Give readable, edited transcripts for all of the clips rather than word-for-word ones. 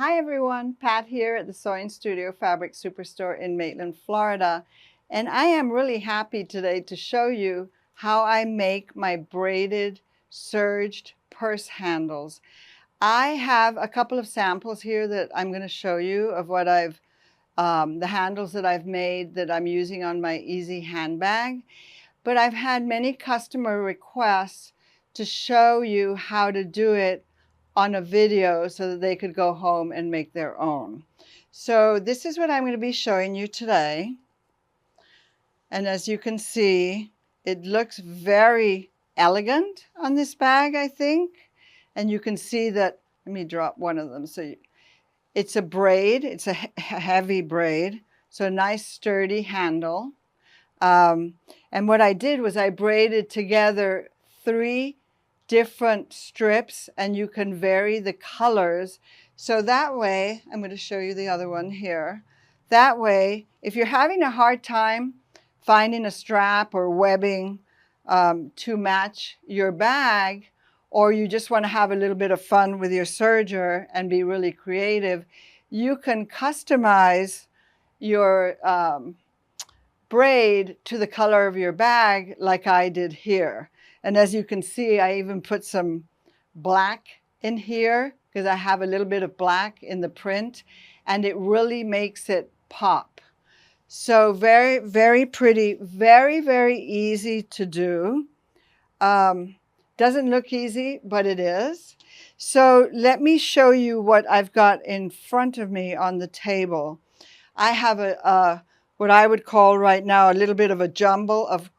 Hi everyone, Pat here at the Sewing Studio Fabric Superstore in Maitland, Florida. And I am really happy today to show you how I make my braided serged purse handles. I have a couple of samples here that I'm going to show you of what the handles that I've made that I'm using on my easy handbag. But I've had many customer requests to show you how to do it on a video so that they could go home and make their own. So this is what I'm going to be showing you today. And as you can see, it looks very elegant on this bag, I think. And you can see that, let me drop one of them. It's a braid, it's a heavy braid, so a nice sturdy handle. And what I did was I braided together 3 different strips, and you can vary the colors. So that way, I'm going to show you the other one here. That way, if you're having a hard time finding a strap or webbing to match your bag, or you just want to have a little bit of fun with your serger and be really creative, you can customize your braid to the color of your bag like I did here. And as you can see, I even put some black in here because I have a little bit of black in the print, and it really makes it pop. So very, very pretty, very, very easy to do. Doesn't look easy, but it is. So let me show you what I've got in front of me on the table. I have what I would call right now a little bit of a jumble of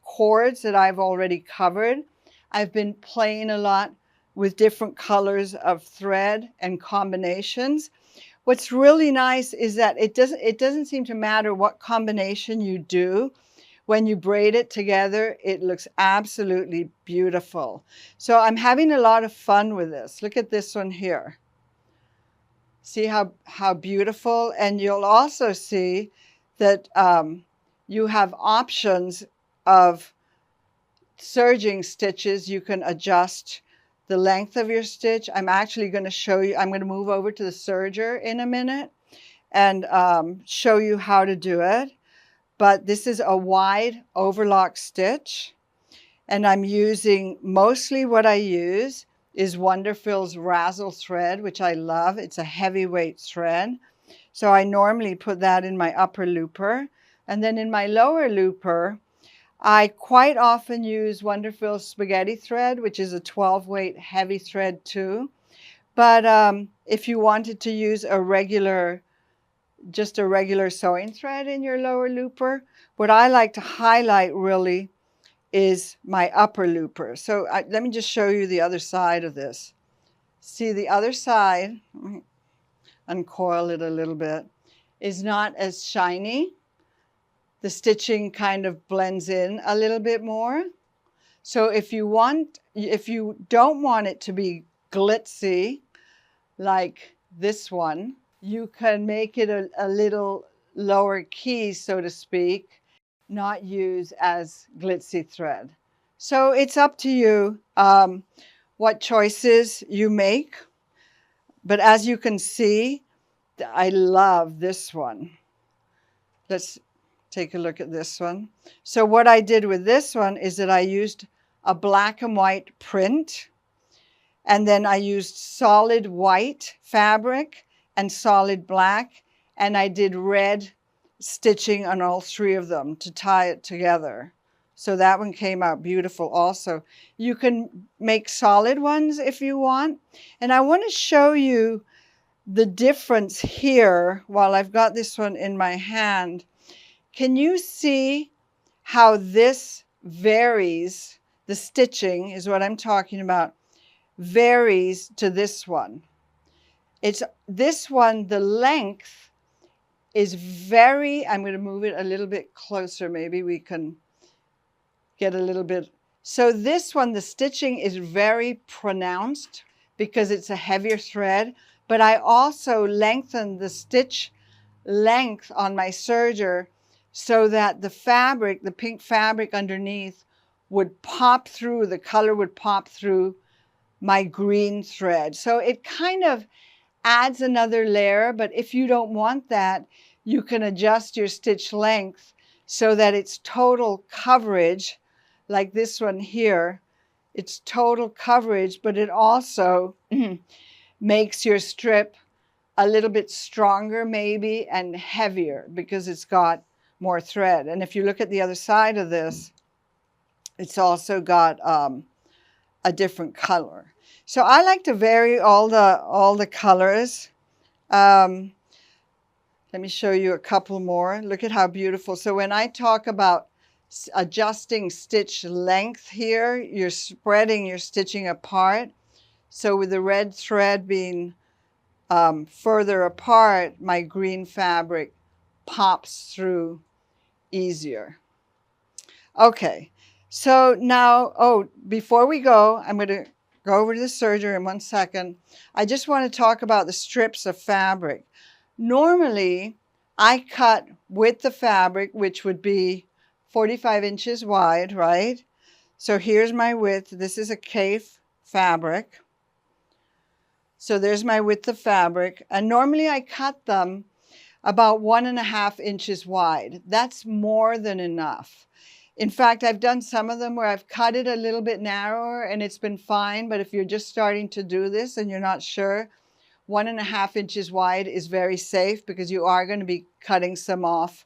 cords that I've already covered. I've been playing a lot with different colors of thread and combinations. What's really nice is that it doesn't seem to matter what combination you do. When you braid it together, it looks absolutely beautiful. So I'm having a lot of fun with this. Look at this one here. See how beautiful? And you'll also see that you have options of serging stitches. You can adjust the length of your stitch. I'm actually going to show you, I'm going to move over to the serger in a minute and show you how to do it. But this is a wide overlock stitch, and I'm using, mostly what I use is Wonderfil's Razzle thread, which I love. It's a heavyweight thread. So I normally put that in my upper looper. And then in my lower looper, I quite often use Wonderfil's Spaghetti thread, which is a 12-weight heavy thread too. But if you wanted to use just a regular sewing thread in your lower looper, what I like to highlight really is my upper looper. So let me just show you the other side of this. See, the other side, uncoil it a little bit, is not as shiny. The stitching kind of blends in a little bit more. So if you don't want it to be glitzy like this one, you can make it a little lower key, so to speak, not use as glitzy thread. So it's up to you what choices you make. But as you can see, I love this one. Let's take a look at this one. So what I did with this one is that I used a black and white print, and then I used solid white fabric and solid black, and I did red stitching on all 3 of them to tie it together. So that one came out beautiful also. You can make solid ones if you want. And I want to show you the difference here while I've got this one in my hand. Can you see how this varies? The stitching is what I'm talking about, varies to this one. It's this one, the length is very, I'm going to move it a little bit closer. Maybe we can get a little bit. So this one, the stitching is very pronounced because it's a heavier thread, but I also lengthened the stitch length on my serger so that the fabric, the pink fabric underneath, would pop through, the color would pop through my green thread. So it kind of adds another layer, but if you don't want that, you can adjust your stitch length so that it's total coverage, like this one here. It's total coverage, but it also makes your strip a little bit stronger maybe and heavier because it's got more thread. And if you look at the other side of this, it's also got a different color. So I like to vary all the colors. Let me show you a couple more. Look at how beautiful. So when I talk about adjusting stitch length here, you're spreading your stitching apart. So with the red thread being further apart, my green fabric pops through easier. Okay, so now, before we go, I'm going to go over to the serger in 1 second. I just want to talk about the strips of fabric. Normally, I cut with the fabric, which would be 45 inches wide, right? So here's my width. This is a Kaffe fabric. So there's my width of fabric. And normally I cut them about 1.5 inches wide. That's more than enough. In fact, I've done some of them where I've cut it a little bit narrower and it's been fine. But if you're just starting to do this and you're not sure, 1.5 inches wide is very safe because you are going to be cutting some off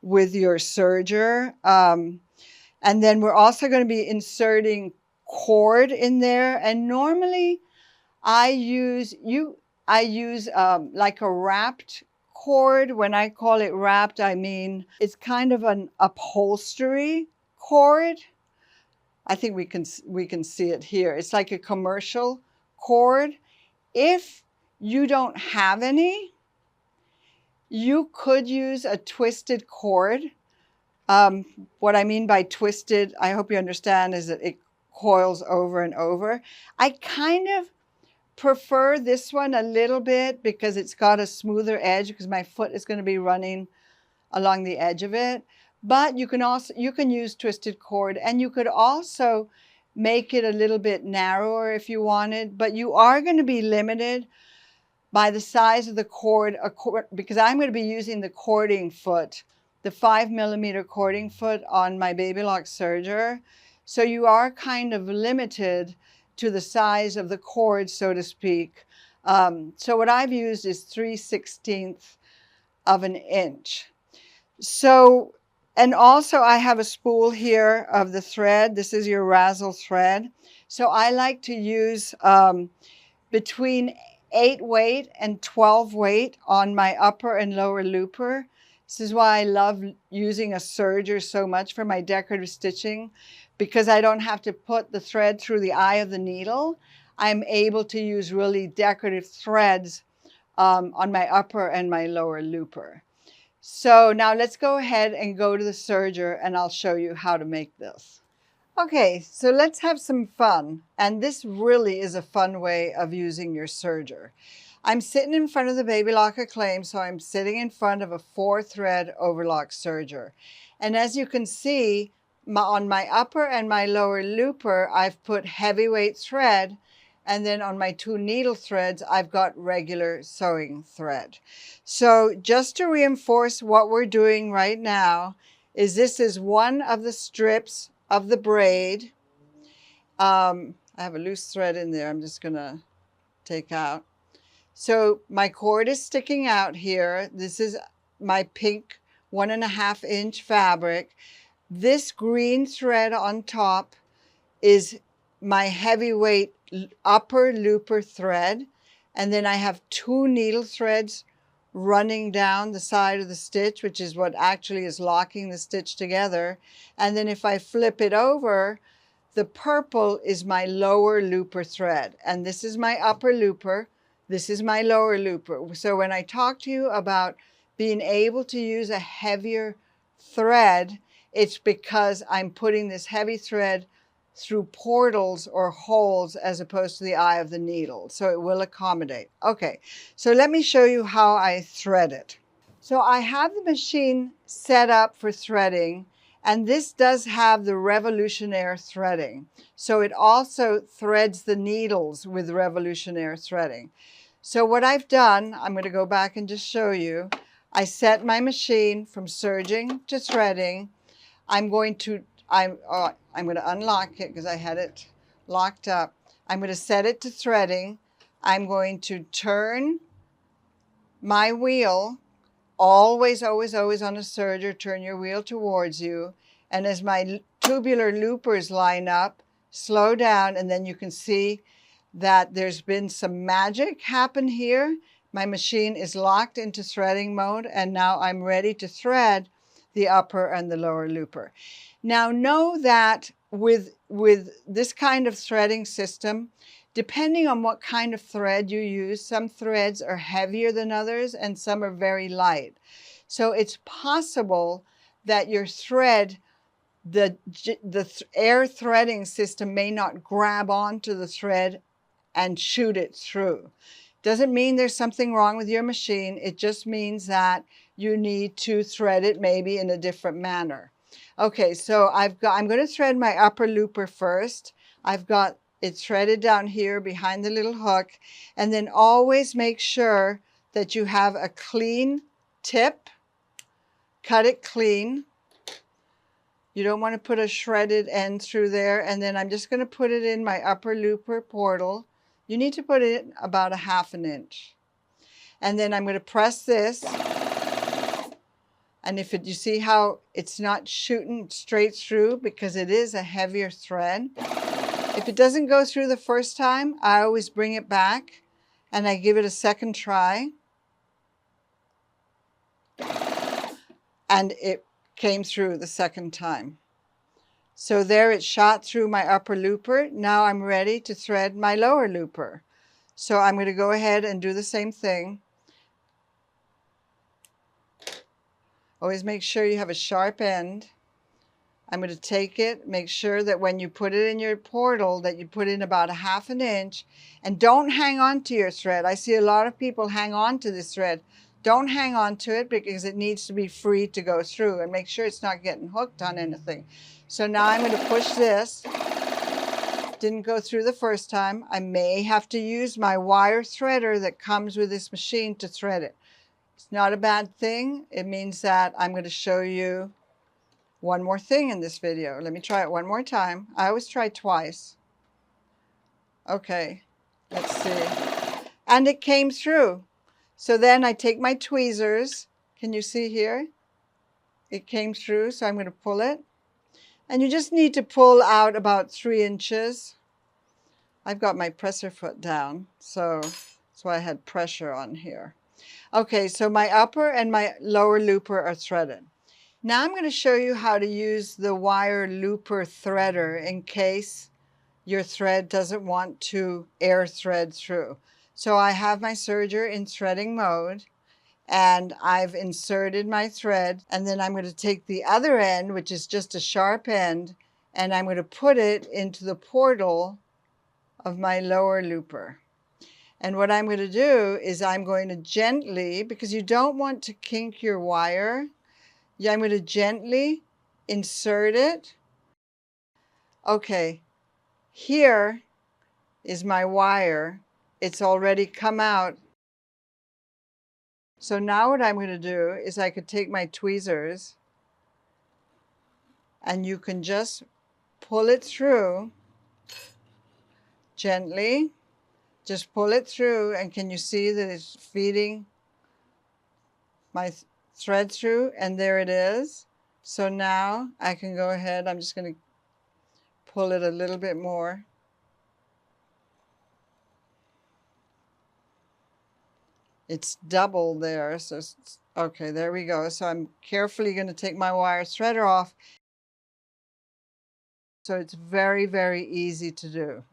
with your serger. And then we're also going to be inserting cord in there. And normally I use like a wrapped cord. When I call it wrapped, I mean it's kind of an upholstery cord. I think we can see it here. It's like a commercial cord. If you don't have any, you could use a twisted cord. What I mean by twisted, I hope you understand, is that it coils over and over. I kind of prefer this one a little bit because it's got a smoother edge because my foot is going to be running along the edge of it. But you can use twisted cord, and you could also make it a little bit narrower if you wanted, but you are going to be limited by the size of the cord, because I'm going to be using the cording foot, the 5mm cording foot on my Baby Lock serger. So you are kind of limited to the size of the cord, so to speak. So what I've used is 3/16 of an inch. So, and also I have a spool here of the thread. This is your razzle thread. So I like to use between 8 weight and 12 weight on my upper and lower looper. This is why I love using a serger so much for my decorative stitching, because I don't have to put the thread through the eye of the needle. I'm able to use really decorative threads on my upper and my lower looper. So now let's go ahead and go to the serger and I'll show you how to make this. Okay, so let's have some fun. And this really is a fun way of using your serger. I'm sitting in front of the Baby Lock Acclaim, so I'm sitting in front of a 4-thread overlock serger. And as you can see, on my upper and my lower looper, I've put heavyweight thread, and then on my 2 needle threads, I've got regular sewing thread. So just to reinforce what we're doing right now, is this is one of the strips of the braid. I have a loose thread in there I'm just gonna take out. So my cord is sticking out here. This is my pink 1.5 inch fabric. This green thread on top is my heavyweight upper looper thread. And then I have 2 needle threads running down the side of the stitch, which is what actually is locking the stitch together. And then if I flip it over, the purple is my lower looper thread. And this is my upper looper. This is my lower looper. So when I talk to you about being able to use a heavier thread, it's because I'm putting this heavy thread through portals or holes as opposed to the eye of the needle. So it will accommodate. Okay, so let me show you how I thread it. So I have the machine set up for threading, and this does have the revolutionary threading. So it also threads the needles with revolutionary threading. So what I've done, I'm going to go back and just show you. I set my machine from serging to threading. I'm going to unlock it because I had it locked up. I'm going to set it to threading. I'm going to turn my wheel, always, always, always on a serger, turn your wheel towards you. And as my tubular loopers line up, slow down, and then you can see that there's been some magic happen here. My machine is locked into threading mode, and now I'm ready to thread the upper and the lower looper. Now know that with this kind of threading system, depending on what kind of thread you use, some threads are heavier than others and some are very light. So it's possible that your thread, the air threading system may not grab onto the thread and shoot it through. Doesn't mean there's something wrong with your machine. It just means that you need to thread it maybe in a different manner. Okay, so I'm going to thread my upper looper first. I've got it threaded down here behind the little hook, and then always make sure that you have a clean tip. Cut it clean. You don't want to put a shredded end through there. And then I'm just going to put it in my upper looper portal. You need to put it about 1/2 inch. And then I'm going to press this. And if you see how it's not shooting straight through because it is a heavier thread. If it doesn't go through the first time, I always bring it back and I give it a second try. And it came through the second time. So there it shot through my upper looper. Now I'm ready to thread my lower looper. So I'm going to go ahead and do the same thing. Always make sure you have a sharp end. I'm going to take it, make sure that when you put it in your portal that you put in about 1/2 inch, and don't hang on to your thread. I see a lot of people hang on to this thread. Don't hang on to it because it needs to be free to go through, and make sure it's not getting hooked on anything. So now I'm going to push this. Didn't go through the first time. I may have to use my wire threader that comes with this machine to thread it. It's not a bad thing. It means that I'm going to show you one more thing in this video. Let me try it one more time. I always try twice. Okay, let's see. And it came through. So then I take my tweezers. Can you see here? It came through, so I'm going to pull it. And you just need to pull out about 3 inches. I've got my presser foot down, so that's why I had pressure on here. Okay, so my upper and my lower looper are threaded. Now I'm going to show you how to use the wire looper threader in case your thread doesn't want to air thread through. So I have my serger in threading mode, and I've inserted my thread, and then I'm going to take the other end, which is just a sharp end, and I'm going to put it into the portal of my lower looper. And what I'm going to do is I'm going to gently, because you don't want to kink your wire, I'm going to gently insert it. Okay, here is my wire. It's already come out. So now what I'm going to do is I could take my tweezers and you can just pull it through gently. Just pull it through, and can you see that it's feeding my thread through? And there it is. So now I can go ahead. I'm just going to pull it a little bit more. It's double there, so okay, there we go. So I'm carefully going to take my wire threader off. So it's very, very easy to do.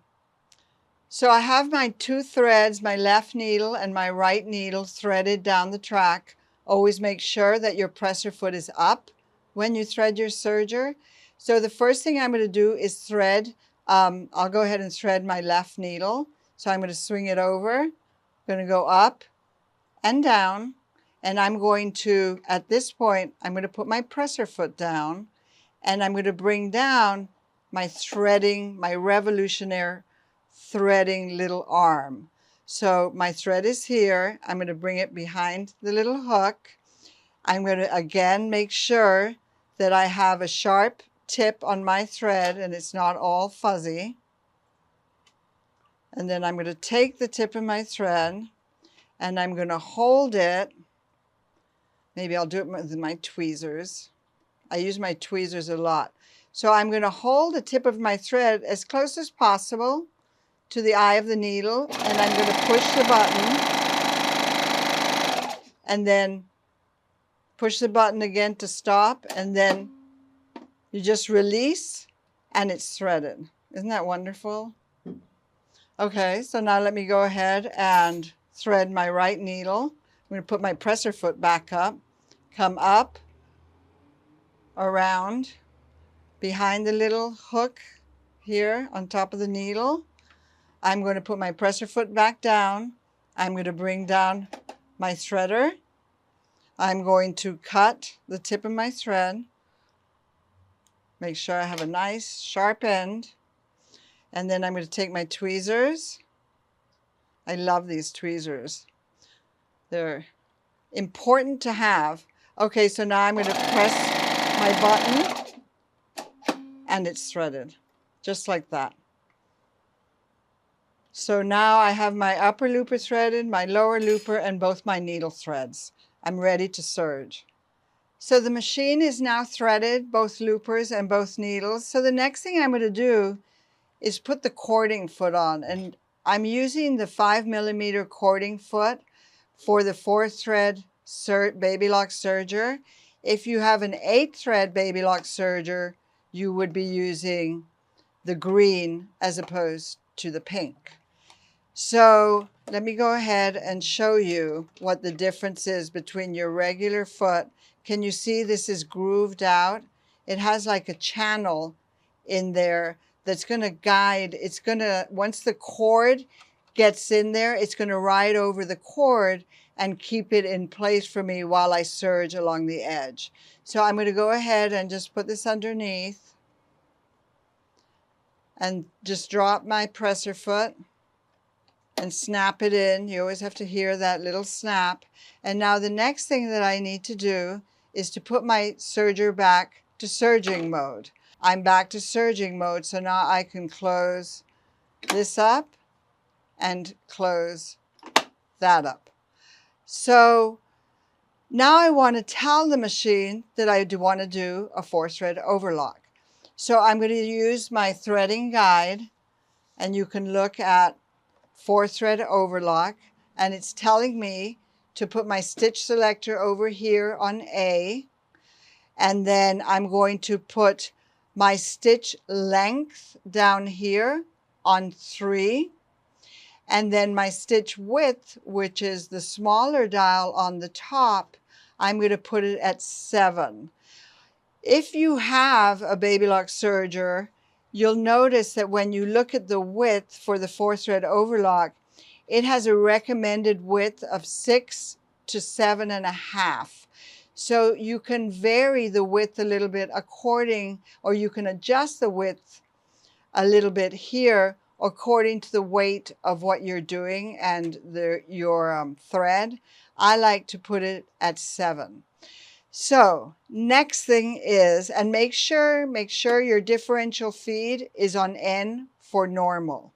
So I have my 2 threads, my left needle and my right needle, threaded down the track. Always make sure that your presser foot is up when you thread your serger. So the first thing I'm going to do is thread. I'll go ahead and thread my left needle. So I'm going to swing it over. I'm going to go up and down, and I'm going to, at this point, I'm going to put my presser foot down, and I'm going to bring down my threading, my revolutionary threading little arm. So my thread is here. I'm going to bring it behind the little hook. I'm going to again make sure that I have a sharp tip on my thread and it's not all fuzzy. And then I'm going to take the tip of my thread and I'm going to hold it. Maybe I'll do it with my tweezers. I use my tweezers a lot. So I'm going to hold the tip of my thread as close as possible to the eye of the needle, and I'm going to push the button and then push the button again to stop, and then you just release and it's threaded. Isn't that wonderful? Okay, so now let me go ahead and thread my right needle. I'm going to put my presser foot back up, come up, around, behind the little hook here on top of the needle. I'm going to put my presser foot back down. I'm going to bring down my threader. I'm going to cut the tip of my thread. Make sure I have a nice sharp end. And then I'm going to take my tweezers. I love these tweezers. They're important to have. Okay, so now I'm going to press my button and it's threaded, just like that. So now I have my upper looper threaded, my lower looper, and both my needle threads. I'm ready to serge. So the machine is now threaded, both loopers and both needles. So the next thing I'm going to do is put the cording foot on. And I'm using the 5mm cording foot for the 4-thread baby lock serger. If you have an 8-thread baby lock serger, you would be using the green as opposed to the pink. So let me go ahead and show you what the difference is between your regular foot. Can you see this is grooved out? It has like a channel in there that's going to guide. It's going to, once the cord gets in there, it's going to ride over the cord and keep it in place for me while I serge along the edge. So I'm going to go ahead and just put this underneath and just drop my presser foot and snap it in. You always have to hear that little snap. And now the next thing that I need to do is to put my serger back to serging mode. I'm back to serging mode, so now I can close this up and close that up. So now I want to tell the machine that I do want to do a 4-thread overlock. So I'm going to use my threading guide, and you can look at 4-thread overlock, and it's telling me to put my stitch selector over here on A, and then I'm going to put my stitch length down here on 3, and then my stitch width, which is the smaller dial on the top, I'm going to put it at 7. If you have a baby lock serger, you'll notice that when you look at the width for the 4-thread overlock, it has a recommended width of 6 to 7.5. So you can vary the width a little bit according, or you can adjust the width a little bit here according to the weight of what you're doing and your thread. I like to put it at 7. So next thing is, and make sure your differential feed is on N for normal.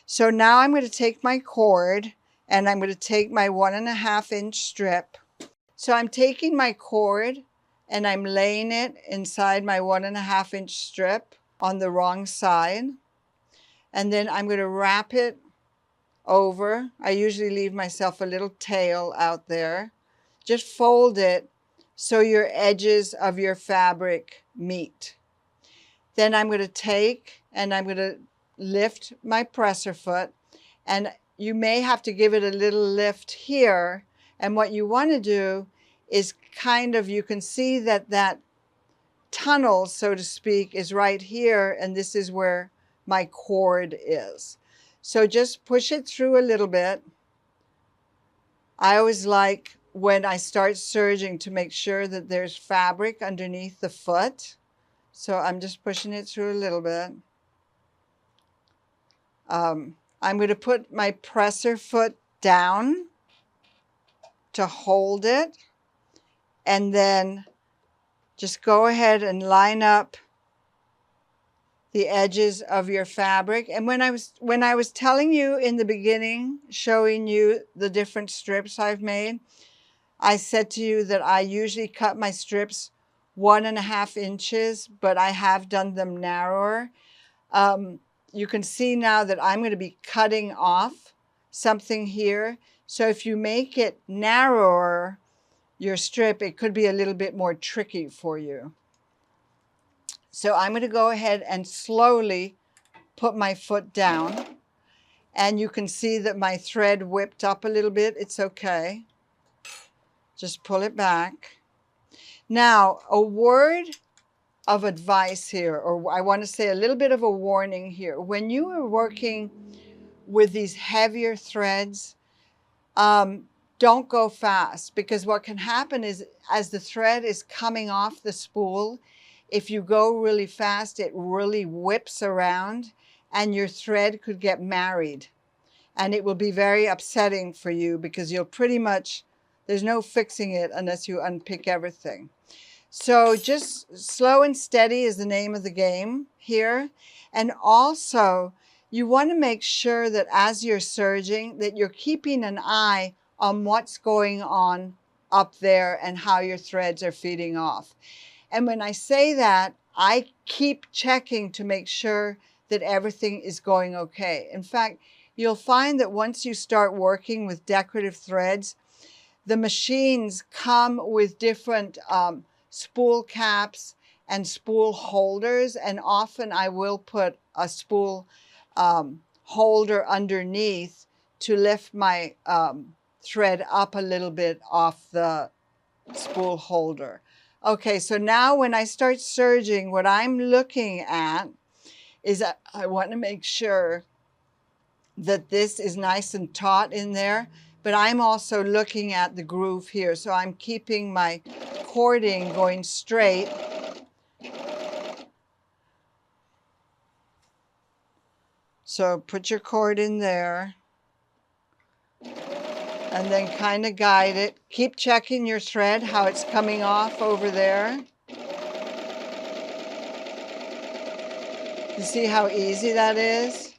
So now I'm going to take my cord and I'm going to take my 1.5-inch strip. So I'm taking my cord and I'm laying it inside my 1.5-inch strip on the wrong side. And then I'm going to wrap it over. I usually leave myself a little tail out there. Just fold it so your edges of your fabric meet. Then I'm going to take and I'm going to lift my presser foot, and you may have to give it a little lift here. And what you want to do is kind of, you can see that that tunnel, so to speak, is right here, and this is where my cord is. So just push it through a little bit. I always like, when I start serging, to make sure that there's fabric underneath the foot. So I'm just pushing it through a little bit. I'm going to put my presser foot down to hold it, and then just go ahead and line up the edges of your fabric. And when I was telling you in the beginning, showing you the different strips I've made, I said to you that I usually cut my strips 1.5 inches, but I have done them narrower. You can see now that I'm going to be cutting off something here. So if you make it narrower, your strip, it could be a little bit more tricky for you. So I'm going to go ahead and slowly put my foot down, and you can see that my thread whipped up a little bit. It's okay. Just pull it back. Now, a word of advice here, or I want to say a little bit of a warning here. When you are working with these heavier threads, don't go fast, because what can happen is as the thread is coming off the spool, if you go really fast, it really whips around and your thread could get married. And it will be very upsetting for you, because you'll pretty much, there's no fixing it unless you unpick everything. So just slow and steady is the name of the game here. And also, you want to make sure that as you're serging, that you're keeping an eye on what's going on up there and how your threads are feeding off. And when I say that, I keep checking to make sure that everything is going okay. In fact, you'll find that once you start working with decorative threads, the machines come with different spool caps and spool holders, and often I will put a spool holder underneath to lift my thread up a little bit off the spool holder. Okay, so now when I start serging, what I'm looking at is I want to make sure that this is nice and taut in there, but I'm also looking at the groove here. So I'm keeping my cording going straight. So put your cord in there and then kind of guide it. Keep checking your thread, how it's coming off over there. You see how easy that is?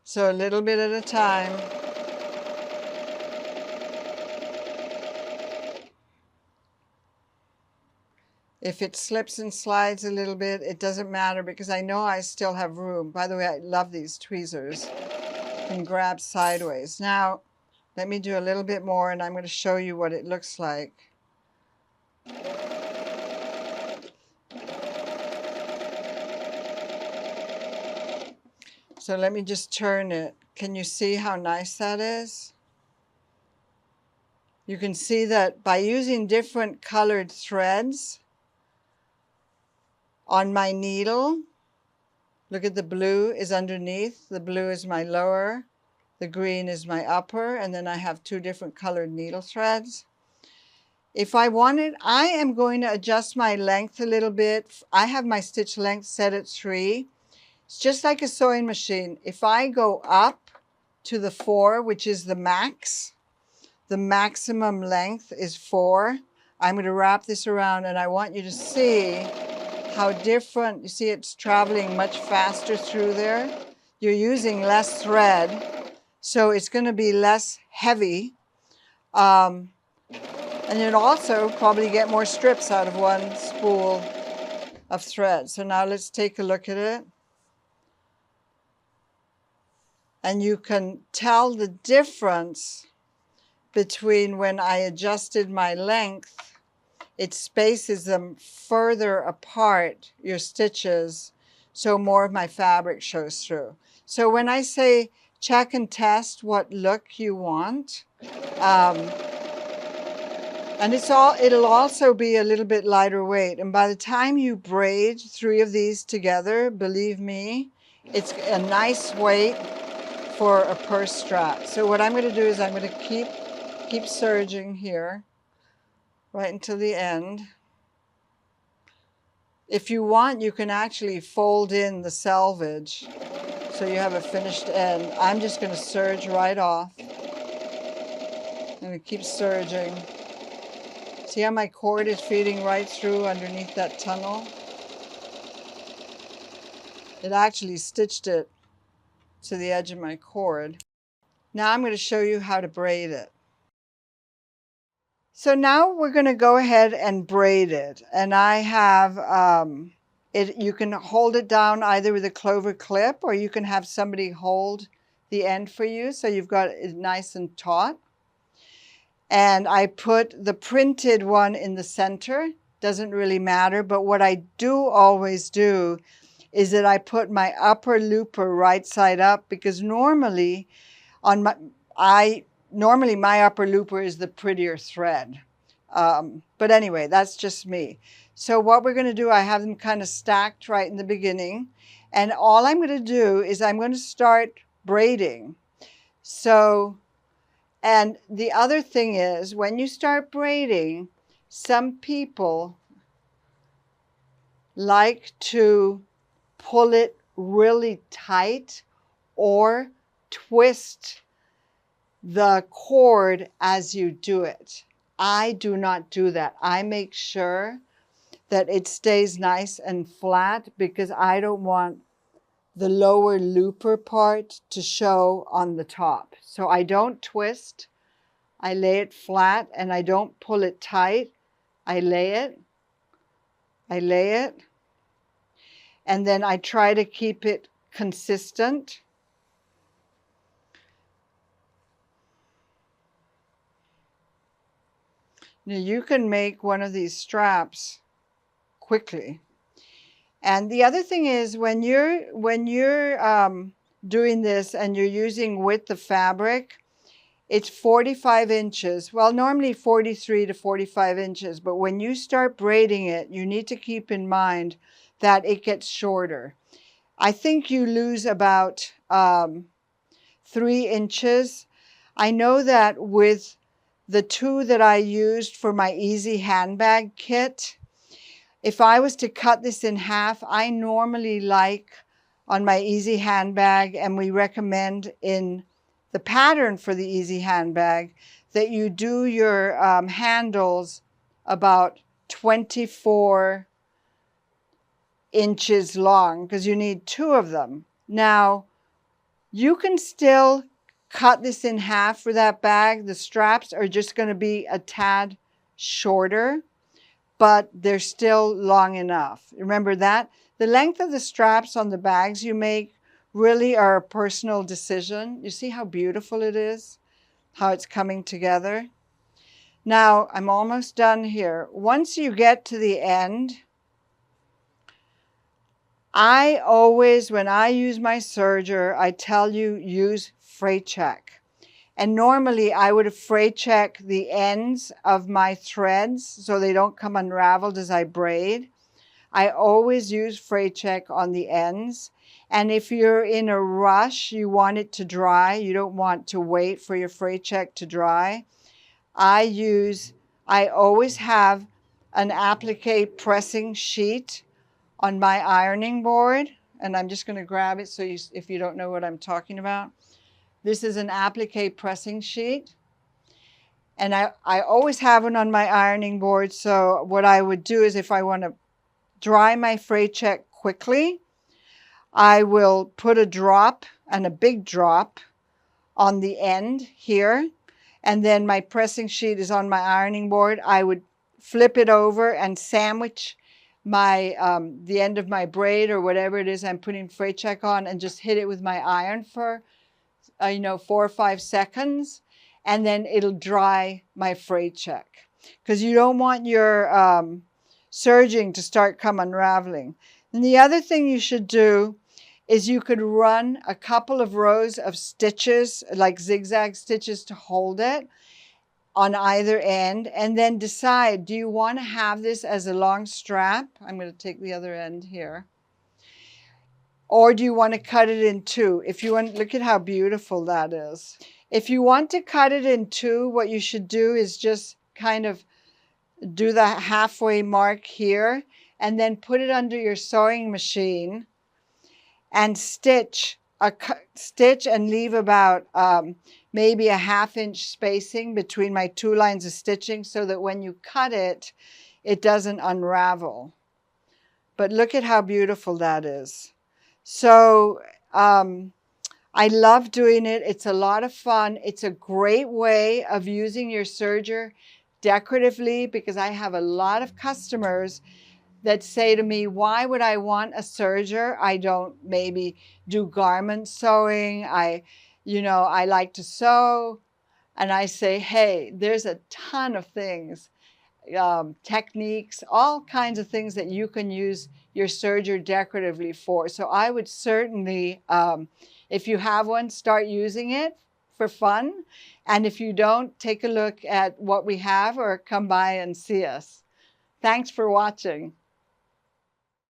So a little bit at a time. If it slips and slides a little bit, it doesn't matter, because I know I still have room. By the way, I love these tweezers. You can grab sideways. Now, let me do a little bit more, and I'm going to show you what it looks like. So let me just turn it. Can you see how nice that is? You can see that by using different colored threads on my needle, look at the blue is underneath. The blue is my lower, the green is my upper, and then I have 2 different colored needle threads. If I wanted, I am going to adjust my length a little bit. I have my stitch length set at 3. It's just like a sewing machine. If I go up to the 4, which is the max, the maximum length is 4. I'm going to wrap this around, and I want you to see how different, you see it's traveling much faster through there. You're using less thread, so it's going to be less heavy. And you'll also probably get more strips out of one spool of thread. So now let's take a look at it. And you can tell the difference between when I adjusted my length. It spaces them further apart, your stitches, so more of my fabric shows through. So when I say check and test what look you want, and it'll also be a little bit lighter weight. And by the time you braid 3 of these together, believe me, it's a nice weight for a purse strap. So what I'm going to do is I'm going to keep serging here right until the end. If you want, you can actually fold in the selvage so you have a finished end. I'm just going to serge right off. I'm going to keep serging. See how my cord is feeding right through underneath that tunnel? It actually stitched it to the edge of my cord. Now I'm going to show you how to braid it. So now we're going to go ahead and braid it. And I have you can hold it down either with a clover clip, or you can have somebody hold the end for you so you've got it nice and taut. And I put the printed one in the center. Doesn't really matter, but what I do always do is that I put my upper looper right side up, because normally my upper looper is the prettier thread. But anyway, that's just me. So what we're going to do, I have them kind of stacked right in the beginning. And all I'm going to do is I'm going to start braiding. So, and the other thing is, when you start braiding, some people like to pull it really tight or twist the cord as you do it. I do not do that. I make sure that it stays nice and flat, because I don't want the lower looper part to show on the top. So I don't twist. I lay it flat, and I don't pull it tight. I lay it, and then I try to keep it consistent. Now you can make one of these straps quickly. And the other thing is, when you're doing this and you're using width of fabric, it's 45 inches. Well, normally 43 to 45 inches, but when you start braiding it, you need to keep in mind that it gets shorter. I think you lose about 3 inches. I know that with the two that I used for my easy handbag kit, if I was to cut this in half, I normally like on my easy handbag, and we recommend in the pattern for the easy handbag, that you do your handles about 24 inches long, because you need 2 of them. Now, you can still cut this in half for that bag. The straps are just going to be a tad shorter, but they're still long enough. Remember that. The length of the straps on the bags you make really are a personal decision. You see how beautiful it is? How it's coming together? Now, I'm almost done here. Once you get to the end, I always, when I use my serger, I tell you, use freight check. And normally I would have freight check the ends of my threads so they don't come unraveled as I braid. I always use freight check on the ends. And if you're in a rush, you want it to dry, you don't want to wait for your freight check to dry, I always have an applique pressing sheet on my ironing board. And I'm just going to grab it so if you don't know what I'm talking about. This is an applique pressing sheet. And I always have one on my ironing board. So what I would do is, if I want to dry my freight check quickly, I will put a drop, and a big drop, on the end here. And then my pressing sheet is on my ironing board. I would flip it over and sandwich my the end of my braid or whatever it is I'm putting freight check on, and just hit it with my iron for 4 or 5 seconds, and then it'll dry my freight check, because you don't want your serging to start come unraveling. And the other thing you should do is you could run a couple of rows of stitches, like zigzag stitches, to hold it on either end, and then decide, do you want to have this as a long strap? I'm going to take the other end here. Or do you want to cut it in 2? If you want, look at how beautiful that is. If you want to cut it in 2, what you should do is just kind of do the halfway mark here, and then put it under your sewing machine and stitch and leave about maybe a 1/2 inch spacing between my 2 lines of stitching so that when you cut it, it doesn't unravel. But look at how beautiful that is. So I love doing it. It's a lot of fun. It's a great way of using your serger decoratively, because I have a lot of customers that say to me, why would I want a serger? I don't maybe do garment sewing. I like to sew. And I say, hey, there's a ton of things, techniques, all kinds of things that you can use your serger decoratively for. So I would certainly, if you have one, start using it for fun. And if you don't, take a look at what we have or come by and see us. Thanks for watching.